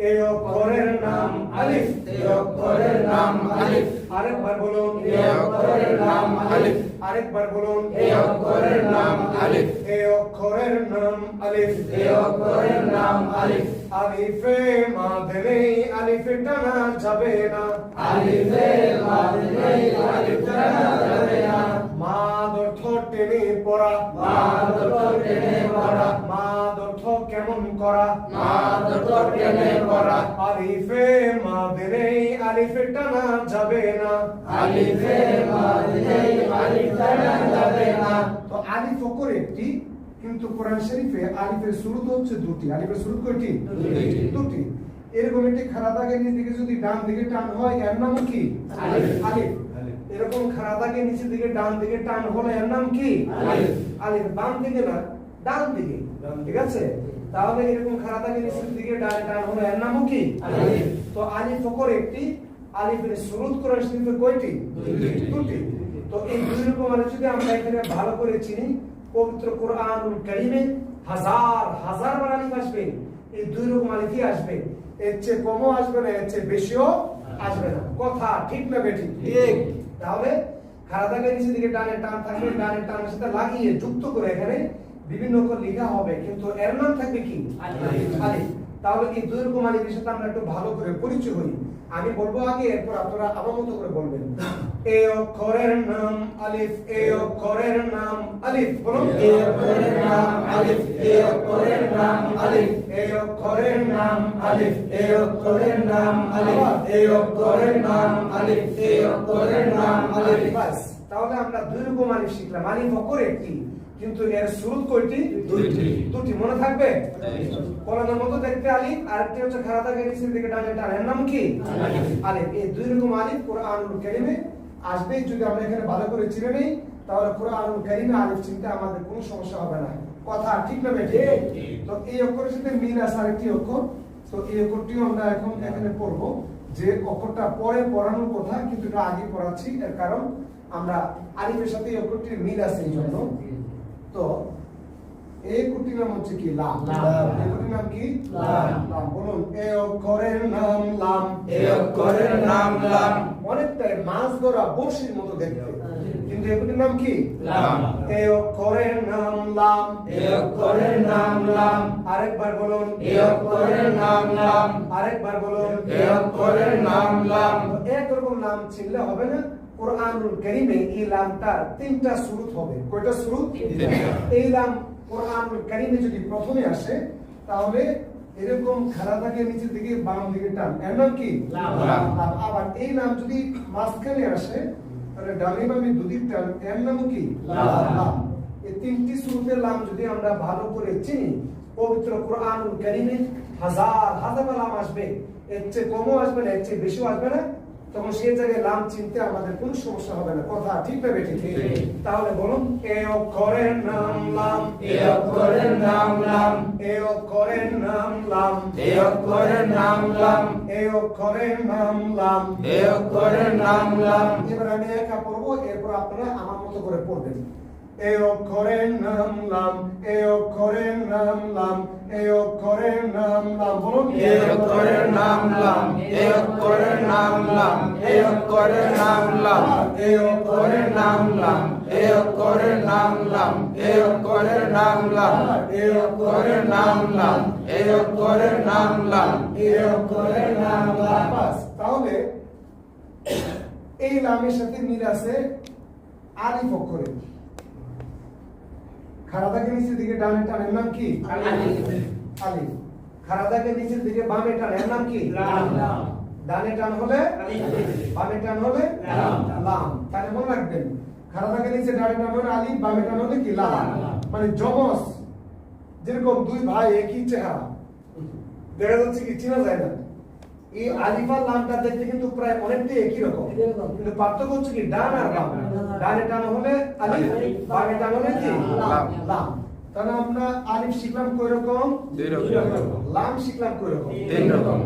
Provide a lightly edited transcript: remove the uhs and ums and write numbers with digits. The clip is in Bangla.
এই অক্ষরের নাম আলিফ। এই অক্ষরের নাম আলিফ। আরেকবার বলুন, এই অক্ষরের নাম আলিফ। আরেকবার বলুন, এই অক্ষরের নাম আলিফ। এই অক্ষরের নাম আলিফ। এই অক্ষরের নাম আলিফ। আলিফে মাঝে নেই, আলিফে টানা যাবে না। আলিফে মাঝে নেই, আলিফ টানা যাবে না। মাদ অর্থ টেনে পড়া, মাদ অর্থ টেনে পড়া। মাদ অর্থ কেমন করা, মাদ অর্থ টেনে পড়া। আলিফে মাঝে নেই, আলিফে টানা যাবে না। আলিফে মাঝে নেই, আলিফ টানা যাবে না। তো আলিফ অক্ষর একটি, কিন্তু কোরআন শরীফে আলিফের শুরুত হচ্ছে দুটি। আলিফের শুরুত কয়টি? দুটি। এরকম একটি খাড়া দাগের নিচ দিকে যদি ডান দিকে টান হয় এর নাম কি? আলিফ। আলিফ। এরকম খাড়া দাগের নিচের দিকে ডান দিকে টান হলে এর নাম কি? আলিফ। আলিফ। বাম দিকে না, ডান দিকে। ঠিক আছে? তাহলে এরকম খাড়া দাগের নিচের দিকে ডান টান হলে এর নামও কি? আলিফ। তো আলিফ অক্ষর একটি, আলিফের শুরুত কোরআন শরীফে কয়টি? দুটি। তো এই দুই রকম আলিফ যদি আমরা এখানে ভালো করে চিনি, পবিত্র কোরআনুল কারীমে হাজার হাজার বার আলিফ আসবে। এই দুই রকম আলিফই আসবে, এর চেয়ে কমও আসবে না, এর চেয়ে বেশিও আসবে না। কথা ঠিক না বেঠিক? ঠিক। তাহলে খাড়া দাগের নিচের দিকে ডানে টান থাকবে, ডানে টানের সাথে লাগিয়ে যুক্ত করে এখানে বিভিন্ন অক্ষর লেখা হবে, কিন্তু এর নাম থাকবে কি? আলিফ। তাহলে এই দুই রকম আলিফের সাথে আমরা একটু ভালো করে পরিচয় হই। আমি বলবো আগে, এরপর আপনারা আমার মতো করে বলবেন। এই অক্ষরের নাম আলিফ। এই অক্ষরের নাম আলিফ। বলুন, এই অক্ষরের নাম আলিফ। এই অক্ষরের নাম আলিফ। এই অক্ষরের নাম আলিফ। এই অক্ষরের নাম আলিফ। এই অক্ষরের নাম আলিফ। এই অক্ষরের নাম আলিফ। বাস। তাহলে আমরা দুই রকম আলিফ শিখলাম। আলিফ অক্ষর একটি, কিন্তু এর শুরুত কয়টি? দুইটি। দুটি। মনে থাকবে? কলমের মতো দেখতে আলিফ, আরেকটি হচ্ছে খাড়া দাগের নিচের দিকে ডানে টান, এর নাম কি? আলিফ। এই দুই রকম আলিফ কোরআনুল কারীমে আসবে। যদি আমরা এখানে ভালো করে চিনে নেই, তাহলে কোরআনুল কারীমে আলিফ চিনতে আমাদের কোনো সমস্যা হবে না। কথা ঠিক না বেঠিক? তো এই অক্ষরের সাথে মিল আছে আরেকটি অক্ষর। তো এই অক্ষরটিও আমরা এখন এখানে পড়বো। যে অক্ষরটা পরে পড়ানোর কথা, কিন্তু এটা আগে পড়াচ্ছি, এর কারণ আমরা আলিফের সাথে এই অক্ষরটির মিল আছে এই জন্য। তো এই অক্ষরটির নাম হচ্ছে কি? লাম। এই অক্ষরটির নাম কি? লাম। বলুন, এই অক্ষরের নাম লাম। এই অক্ষরের নাম লাম। অনেকটাই মাছ ধরা বড়শির মতো দেখতে, কিন্তু এগুলির নাম কি? লাম। এই অক্ষরের নাম লাম। এই অক্ষরের নাম লাম। আরেকবার বলুন, এই অক্ষরের নাম লাম। আরেকবার বলুন, এই অক্ষরের নাম লাম। একরকম নাম চিনলে হবে না। কোরআনুল কারীমে এই লামটার তিনটা শুরুত হবে। কয়টা শুরুত? এই লাম কোরআনুল কারীমে যদি প্রথমে আসে, তাহলে এরকম খাড়া দাগের নিচের দিকে বাম দিকে টান, এর নাম কি? লাম। আবার এই নাম যদি মাঝখানে আসে, তাহলে ডানে বামে দুদিক টান, এর নাম কি? লাম। এই তিনটি শুরুতের লাম যদি আমরা ভালো করে চিনি, পবিত্র কোরআনুল কারীমে হাজার হাজার লাম আসবে, এর চেয়ে কমও আসবে না, এর চেয়ে বেশিও আসবে না। তখন সেই জায়গায় লাম চিনতে আমাদের কোনো সমস্যা হবে না। কথা ঠিক না বেঠিক? তাহলে বলুন, এই অক্ষরের নাম লাম। এই অক্ষরের নাম লাম। এই অক্ষরের নাম লাম। এই অক্ষরের নাম লাম। এই অক্ষরের নাম লাম। এই অক্ষরের নাম লাম। এবার আমি একা পড়বো, এরপর আপনারা আমার মতো করে পড়বেন। এই অক্ষরের নাম লাম। এই অক্ষরের নাম লাম। এই অক্ষরের নাম লাম। বলুন, এই অক্ষরের নাম লাম। এই অক্ষরের নাম লাম। এই অক্ষরের নাম লাম। এই অক্ষরের নাম লাম। এই অক্ষরের নাম লাম। এই অক্ষরের নাম লাম। এই অক্ষরের নাম লাম। এই অক্ষরের নাম লাম। এই অক্ষরের নাম লাম। বাস। তাহলে এই লামের সাথে মিল আছে আলিফ অক্ষরের। খাড়া দাগের নিচের দিকে ডানে টান, এর নাম কি? আলিফ। খাড়া দাগের নিচের দিকে বামে টান, এর নাম কি? লাম। ডানে টান হলে বামে টান হলে লাম। তাহলে মনে রাখবেন, খাড়া দাগের নিচে ডানে টান হলে আলিফ, বামে টান হলে কি? লাম। মানে জমজ, যেরকম দুই ভাই একই চেহারা, দেখা যাচ্ছে কি চেনা যায় না। এই আলিফ আর লামটা দেখতে কিন্তু প্রায় অনেকটাই একই রকম, কিন্তু পার্থক্য হচ্ছে কি ডান আর বাম। ডানে টান হলে আলিফ, বামে টান হলে কি? লাম। তাহলে আমরা আলিফ শিখলাম কয় রকম? দুই রকম। লাম শিখলাম কয় রকম? তিন রকম।